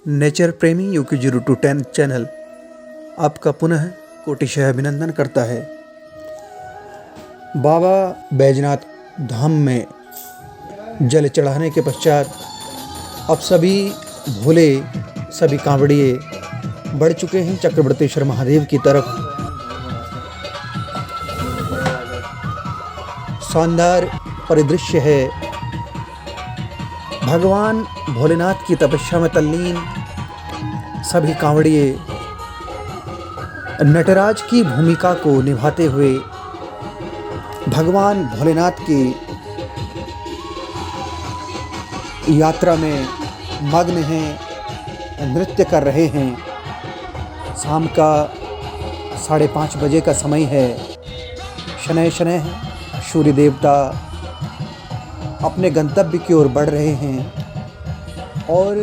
Nature प्रेमी UQ0210 channel आपका पुनः कोटिशः अभिनंदन करता है। बाबा बैजनाथ धाम में जल चढ़ाने के पश्चात अब सभी भोले सभी कांवड़िए बढ़ चुके हैं चक्रवर्तेश्वर महादेव की तरफ। शानदार परिदृश्य है। भगवान भोलेनाथ की तपस्या में तल्लीन सभी कांवड़िए नटराज की भूमिका को निभाते हुए भगवान भोलेनाथ की यात्रा में मग्न हैं, नृत्य कर रहे हैं। शाम का 5:30 बजे का समय है। शनैः शनैः सूर्य देवता अपने गंतव्य की ओर बढ़ रहे हैं और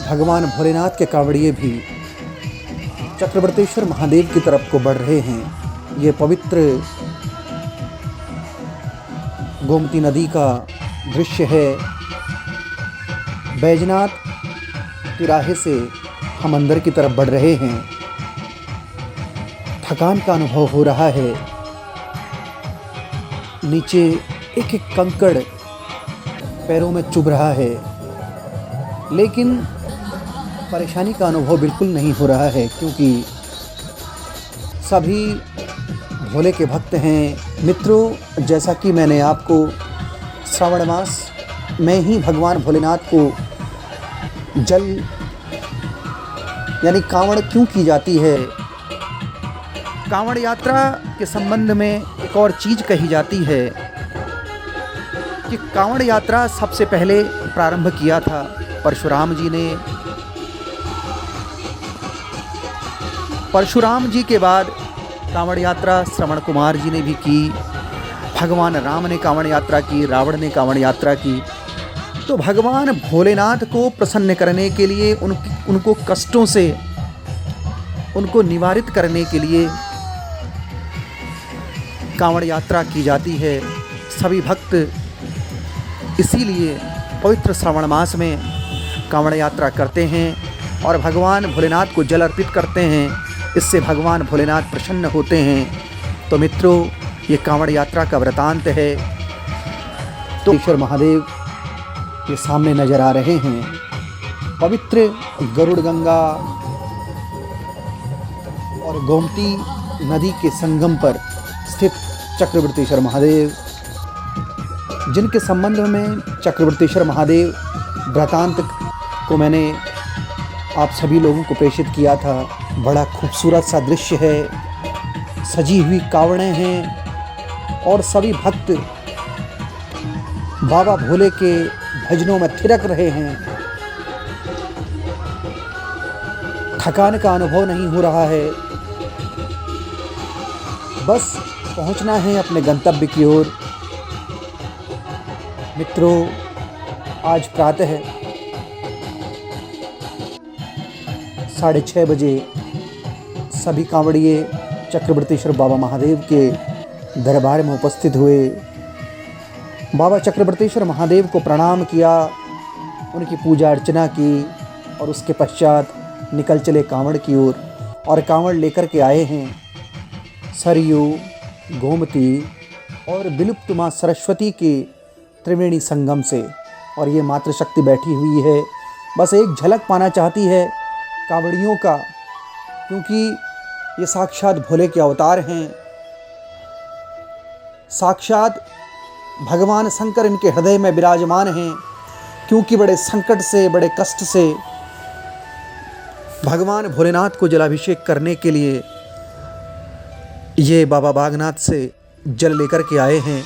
भगवान भोलेनाथ के कांवड़िए भी चक्रवर्तेश्वर महादेव की तरफ को बढ़ रहे हैं। ये पवित्र गोमती नदी का दृश्य है। बैजनाथ तिराहे से हम अंदर की तरफ बढ़ रहे हैं। थकान का अनुभव हो रहा है। नीचे एक एक कंकड़ पैरों में चुभ रहा है, लेकिन परेशानी का अनुभव बिल्कुल नहीं हो रहा है, क्योंकि सभी भोले के भक्त हैं। मित्रों, जैसा कि मैंने आपको श्रावण मास में ही भगवान भोलेनाथ को जल यानी कांवड़ क्यों की जाती है, कांवड़ यात्रा के संबंध में एक और चीज़ कही जाती है कि कांवड़ यात्रा सबसे पहले प्रारंभ किया था परशुराम जी ने। परशुराम जी के बाद कांवड़ यात्रा श्रवण कुमार जी ने भी की। भगवान राम ने कांवड़ यात्रा की, रावण ने कांवड़ यात्रा की। तो भगवान भोलेनाथ को प्रसन्न करने के लिए, उनको कष्टों से उनको निवारित करने के लिए कांवड़ यात्रा की जाती है। सभी भक्त इसीलिए पवित्र श्रावण मास में कांवड़ यात्रा करते हैं और भगवान भोलेनाथ को जल अर्पित करते हैं। इससे भगवान भोलेनाथ प्रसन्न होते हैं। तो मित्रों, ये कांवड़ यात्रा का वृतांत है। तो ईश्वर महादेव ये सामने नजर आ रहे हैं। पवित्र गरुड़ गंगा और गोमती नदी के संगम पर स्थित चक्रवर्तेश्वर महादेव, जिनके संबंध में चक्रवर्तेश्वर महादेव वृतांत को मैंने आप सभी लोगों को प्रेषित किया था। बड़ा खूबसूरत सा दृश्य है। सजी हुई कांवड़ें हैं और सभी भक्त बाबा भोले के भजनों में थिरक रहे हैं। थकान का अनुभव नहीं हो रहा है। बस पहुंचना है अपने गंतव्य की ओर। मित्रों, आज प्रातः 6:30 बजे सभी कांवड़िए चक्रवर्तेश्वर बाबा महादेव के दरबार में उपस्थित हुए। बाबा चक्रवर्तेश्वर महादेव को प्रणाम किया, उनकी पूजा अर्चना की और उसके पश्चात निकल चले कांवड़ की ओर। और कांवड़ लेकर के आए हैं सरयू, गोमती और विलुप्त माँ सरस्वती के त्रिवेणी संगम से। और ये मातृशक्ति बैठी हुई है, बस एक झलक पाना चाहती है कांवड़ियों का, क्योंकि ये साक्षात भोले के अवतार हैं। साक्षात भगवान शंकर इनके हृदय में विराजमान हैं, क्योंकि बड़े संकट से, बड़े कष्ट से भगवान भोलेनाथ को जलाभिषेक करने के लिए ये बाबा बागनाथ से जल लेकर के आए हैं।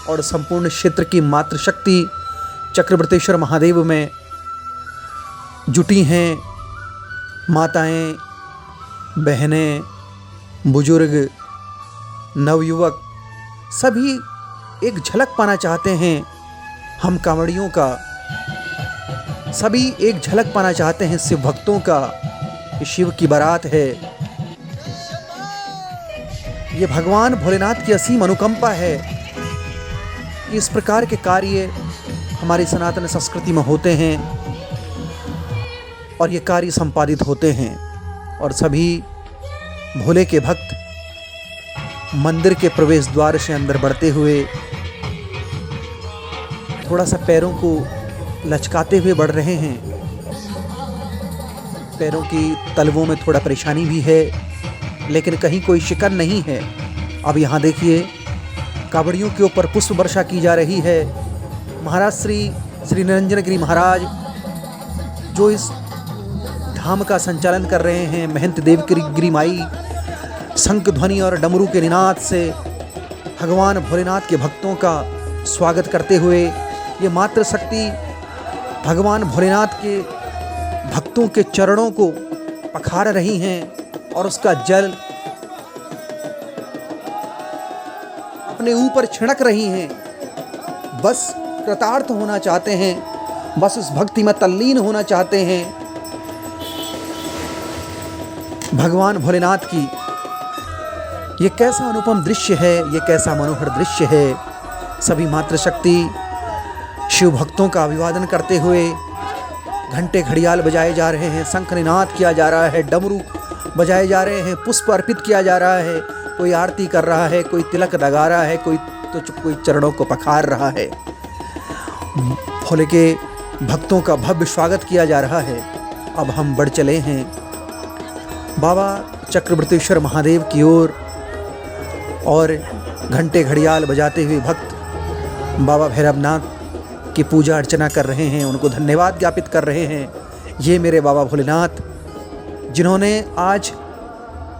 और संपूर्ण क्षेत्र की मातृशक्ति चक्रवर्तेश्वर महादेव में जुटी हैं। माताएं, बहनें, बुजुर्ग, नवयुवक सभी एक झलक पाना चाहते हैं हम कांवड़ियों का। सभी एक झलक पाना चाहते हैं शिव भक्तों का। ये शिव की बारात है। ये भगवान भोलेनाथ की असीम अनुकंपा है। इस प्रकार के कार्य हमारी सनातन संस्कृति में होते हैं और ये कार्य संपादित होते हैं। और सभी भोले के भक्त मंदिर के प्रवेश द्वार से अंदर बढ़ते हुए थोड़ा सा पैरों को लचकाते हुए बढ़ रहे हैं। पैरों की तलवों में थोड़ा परेशानी भी है, लेकिन कहीं कोई शिकन नहीं है। अब यहाँ देखिए, कावड़ियों के ऊपर पुष्प वर्षा की जा रही है। महाराज श्री निरंजन गिरी महाराज जो इस धाम का संचालन कर रहे हैं, महंत देव गिरी माई शंख ध्वनि और डमरू के निनाद से भगवान भोलेनाथ के भक्तों का स्वागत करते हुए ये मात्र शक्ति भगवान भोलेनाथ के भक्तों के चरणों को पखार रही हैं और उसका जल अपने ऊपर छिड़क रही हैं। बस कृतार्थ होना चाहते हैं, बस उस भक्ति में तल्लीन होना चाहते हैं भगवान भोलेनाथ की। ये कैसा अनुपम दृश्य है, ये कैसा मनोहर दृश्य है। सभी मातृशक्ति शिव भक्तों का अभिवादन करते हुए घंटे घड़ियाल बजाए जा रहे हैं, शंख निनाद किया जा रहा है, डमरू बजाए जा रहे हैं, पुष्प अर्पित किया जा रहा है। कोई आरती कर रहा है, कोई तिलक लगा रहा है, कोई चरणों को पखार रहा है। भोले के भक्तों का भव्य स्वागत किया जा रहा है। अब हम बढ़ चले हैं बाबा चक्रवर्तीश्वर महादेव की ओर और घंटे घड़ियाल बजाते हुए भक्त बाबा भैरवनाथ की पूजा अर्चना कर रहे हैं, उनको धन्यवाद ज्ञापित कर रहे हैं। ये मेरे बाबा भोलेनाथ जिन्होंने आज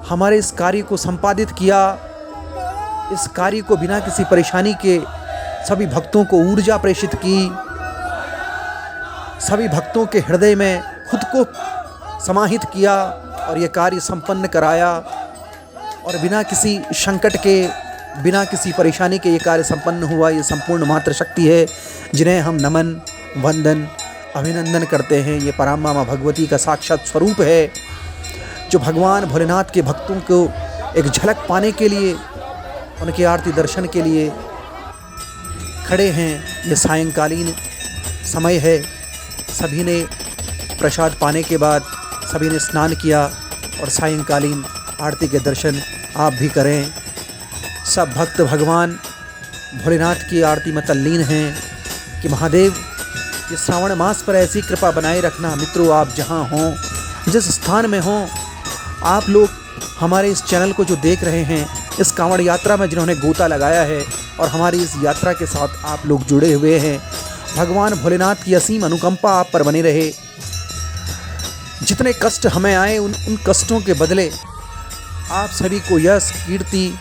हमारे इस कार्य को संपादित किया, इस कार्य को बिना किसी परेशानी के सभी भक्तों को ऊर्जा प्रेषित की, सभी भक्तों के हृदय में खुद को समाहित किया और ये कार्य संपन्न कराया। और बिना किसी संकट के, बिना किसी परेशानी के ये कार्य संपन्न हुआ। ये संपूर्ण मात्र शक्ति है जिन्हें हम नमन, वंदन, अभिनंदन करते हैं। ये पराम्मा माँ भगवती का साक्षात स्वरूप है जो भगवान भोलेनाथ के भक्तों को एक झलक पाने के लिए, उनके आरती दर्शन के लिए खड़े हैं। ये सायंकालीन समय है, सभी ने प्रसाद पाने के बाद सभी ने स्नान किया और सायंकालीन आरती के दर्शन आप भी करें। सब भक्त भगवान भोलेनाथ की आरती में तल्लीन हैं कि महादेव ये श्रावण मास पर ऐसी कृपा बनाए रखना। मित्रों, आप जहाँ हों, जिस स्थान में हों, आप लोग हमारे इस चैनल को जो देख रहे हैं, इस कांवड़ यात्रा में जिन्होंने गोता लगाया है और हमारी इस यात्रा के साथ आप लोग जुड़े हुए हैं, भगवान भोलेनाथ की असीम अनुकंपा आप पर बनी रहे। जितने कष्ट हमें आए उन कष्टों के बदले आप सभी को यश, कीर्ति,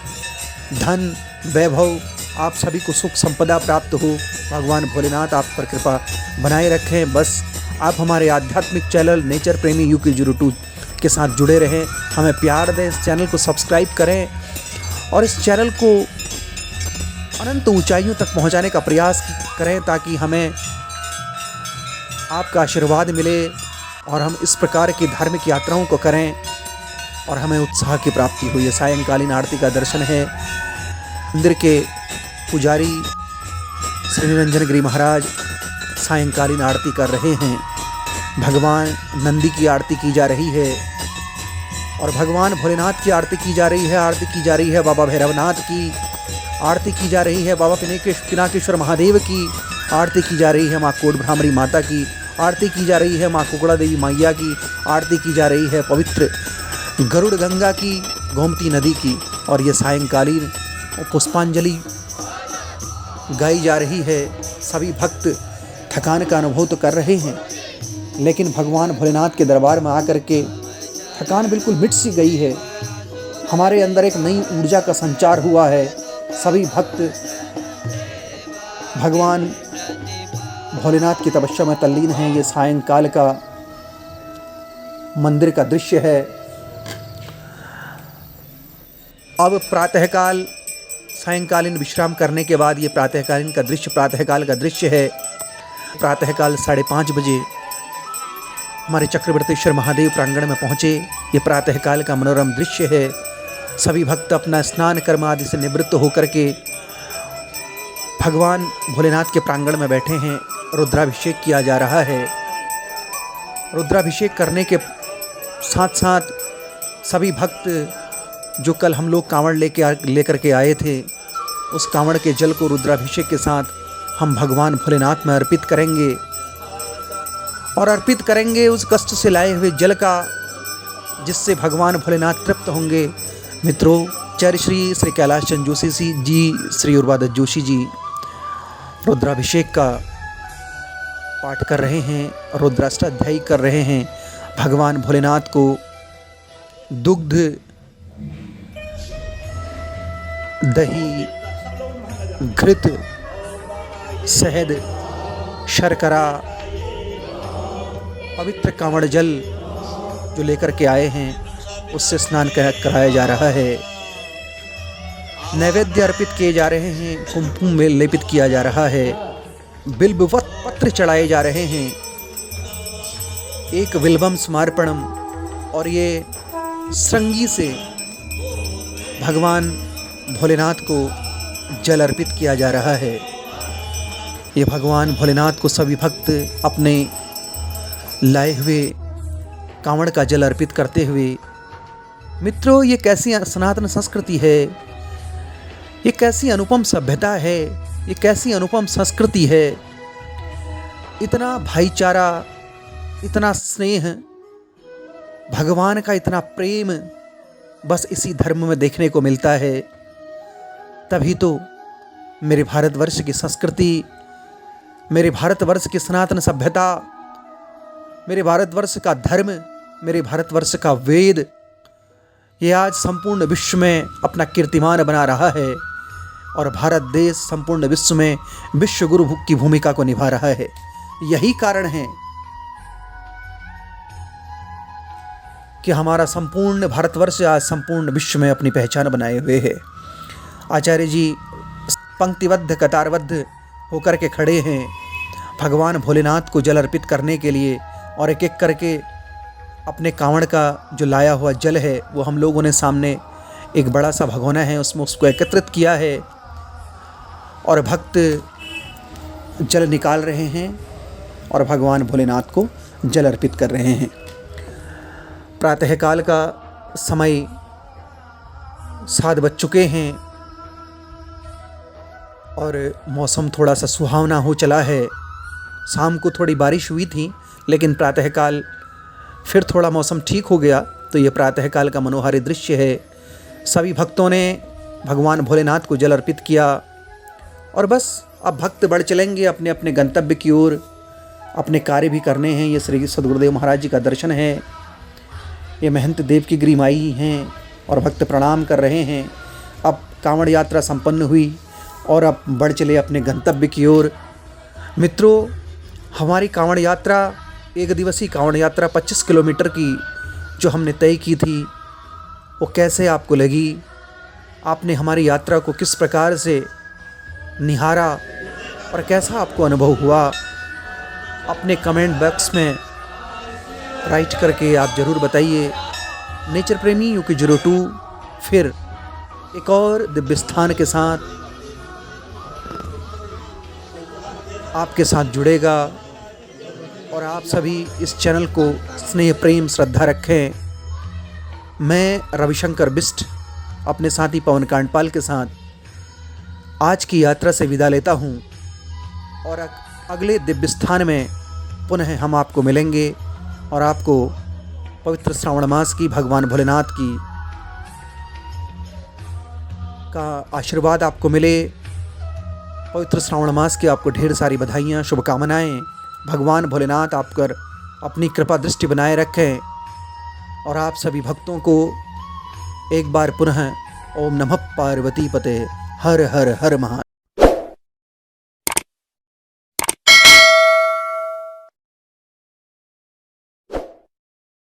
धन, वैभव, आप सभी को सुख संपदा प्राप्त हो। भगवान भोलेनाथ आप पर कृपा बनाए रखें। बस आप हमारे आध्यात्मिक चैनल नेचर प्रेमी UK02 के साथ जुड़े रहें, हमें प्यार दें, इस चैनल को सब्सक्राइब करें और इस चैनल को अनंत ऊंचाइयों तक पहुंचाने का प्रयास करें ताकि हमें आपका आशीर्वाद मिले और हम इस प्रकार की धार्मिक यात्राओं को करें और हमें उत्साह की प्राप्ति हुई है। सायंकालीन आरती का दर्शन है। मंदिर के पुजारी श्री निरंजन गिरी महाराज सायंकालीन आरती कर रहे हैं। भगवान नंदी की आरती की जा रही है और भगवान भोलेनाथ की आरती की जा रही है। आरती की जा रही है बाबा भैरवनाथ की, आरती की जा रही है बाबा पिनाकेश्वर महादेव की, आरती की जा रही है माँ कोट भ्रामरी माता की, आरती की जा रही है माँ कुकड़ा देवी मैया की, आरती की जा रही है पवित्र गरुड़ गंगा की, गोमती नदी की। और ये सायंकालीन पुष्पांजलि गाई जा रही है। सभी भक्त थकान का अनुभव तो कर रहे हैं, लेकिन भगवान भोलेनाथ के दरबार में आकर के थकान बिल्कुल मिट सी गई है। हमारे अंदर एक नई ऊर्जा का संचार हुआ है। सभी भक्त भगवान भोलेनाथ की तपस्या में तल्लीन हैं। ये सायंकाल का मंदिर का दृश्य है। अब प्रातःकाल सायंकालीन विश्राम करने के बाद ये प्रातःकाल का दृश्य है। प्रातःकाल 5:30 बजे हमारे चक्रवर्तीश्वर महादेव प्रांगण में पहुँचे। ये प्रातःकाल का मनोरम दृश्य है। सभी भक्त अपना स्नान कर्म आदि से निवृत्त होकर के भगवान भोलेनाथ के प्रांगण में बैठे हैं। रुद्राभिषेक किया जा रहा है। रुद्राभिषेक करने के साथ साथ सभी भक्त जो कल हम लोग कांवड़ लेकर के आए थे, उस कांवड़ के जल को रुद्राभिषेक के साथ हम भगवान भोलेनाथ में अर्पित करेंगे और अर्पित करेंगे उस कष्ट से लाए हुए जल का, जिससे भगवान भोलेनाथ तृप्त होंगे। मित्रों, आचार्य श्री कैलाश चंद जोशी जी, श्री उर्वादत्त जोशी जी रुद्राभिषेक का पाठ कर रहे हैं, रुद्राष्टाध्यायी कर रहे हैं। भगवान भोलेनाथ को दुग्ध, दही, घृत, शहद, शर्करा, पवित्र कांवड़ जल जो लेकर के आए हैं उससे स्नान कराया जा रहा है। नैवेद्य अर्पित किए जा रहे हैं, कुमकुम में लेपित किया जा रहा है, बिल्ववत पत्र चढ़ाए जा रहे हैं, एक विल्वम समर्पणम, और ये श्रृंगी से भगवान भोलेनाथ को जल अर्पित किया जा रहा है। ये भगवान भोलेनाथ को सभी भक्त अपने लाए हुए कांवड़ का जल अर्पित करते हुए। मित्रों, ये कैसी सनातन संस्कृति है, ये कैसी अनुपम सभ्यता है, ये कैसी अनुपम संस्कृति है। इतना भाईचारा, इतना स्नेह, भगवान का इतना प्रेम बस इसी धर्म में देखने को मिलता है। तभी तो मेरे भारतवर्ष की संस्कृति, मेरे भारतवर्ष की सनातन सभ्यता, मेरे भारतवर्ष का धर्म, मेरे भारतवर्ष का वेद, ये आज संपूर्ण विश्व में अपना कीर्तिमान बना रहा है और भारत देश संपूर्ण विश्व में विश्व गुरु की भूमिका को निभा रहा है। यही कारण है कि हमारा संपूर्ण भारतवर्ष आज संपूर्ण विश्व में अपनी पहचान बनाए हुए है। आचार्य जी पंक्तिबद्ध, कतारबद्ध होकर के खड़े हैं भगवान भोलेनाथ को जल अर्पित करने के लिए, और एक एक करके अपने कांवड़ का जो लाया हुआ जल है वो हम लोगों ने सामने एक बड़ा सा भगोना है उसमें उसको एकत्रित किया है और भक्त जल निकाल रहे हैं और भगवान भोलेनाथ को जल अर्पित कर रहे हैं। प्रातःकाल का समय 7 बज चुके हैं और मौसम थोड़ा सा सुहावना हो चला है। शाम को थोड़ी बारिश हुई थी, लेकिन प्रातःकाल फिर थोड़ा मौसम ठीक हो गया। तो ये प्रातःकाल का मनोहारी दृश्य है। सभी भक्तों ने भगवान भोलेनाथ को जल अर्पित किया और बस अब भक्त बढ़ चलेंगे अपने अपने गंतव्य की ओर। अपने कार्य भी करने हैं। ये श्री सद्गुरुदेव महाराज जी का दर्शन है। ये महंत देव की गिरिमाई हैं और भक्त प्रणाम कर रहे हैं। अब कांवड़ यात्रा संपन्न हुई और अब बढ़ चले अपने गंतव्य की ओर। मित्रों, हमारी कांवड़ यात्रा, एक दिवसीय कांवड़ यात्रा 25 किलोमीटर की जो हमने तय की थी, वो कैसे आपको लगी? आपने हमारी यात्रा को किस प्रकार से निहारा और कैसा आपको अनुभव हुआ? अपने कमेंट बॉक्स में राइट करके आप ज़रूर बताइए। नेचर प्रेमी UK02 फिर एक और दिव्य स्थान के साथ आपके साथ जुड़ेगा और आप सभी इस चैनल को स्नेह, प्रेम, श्रद्धा रखें। मैं रविशंकर बिष्ट अपने साथी पवन कांडपाल के साथ आज की यात्रा से विदा लेता हूँ और अगले दिव्य स्थान में पुनः हम आपको मिलेंगे और आपको पवित्र श्रावण मास की भगवान भोलेनाथ की का आशीर्वाद आपको मिले। पवित्र श्रावण मास की आपको ढेर सारी बधाइयाँ, शुभकामनाएँ। भगवान भोलेनाथ आप पर अपनी कृपा दृष्टि बनाए रखें और आप सभी भक्तों को एक बार पुनः ओम नमः पार्वती पते हर हर हर महादेव।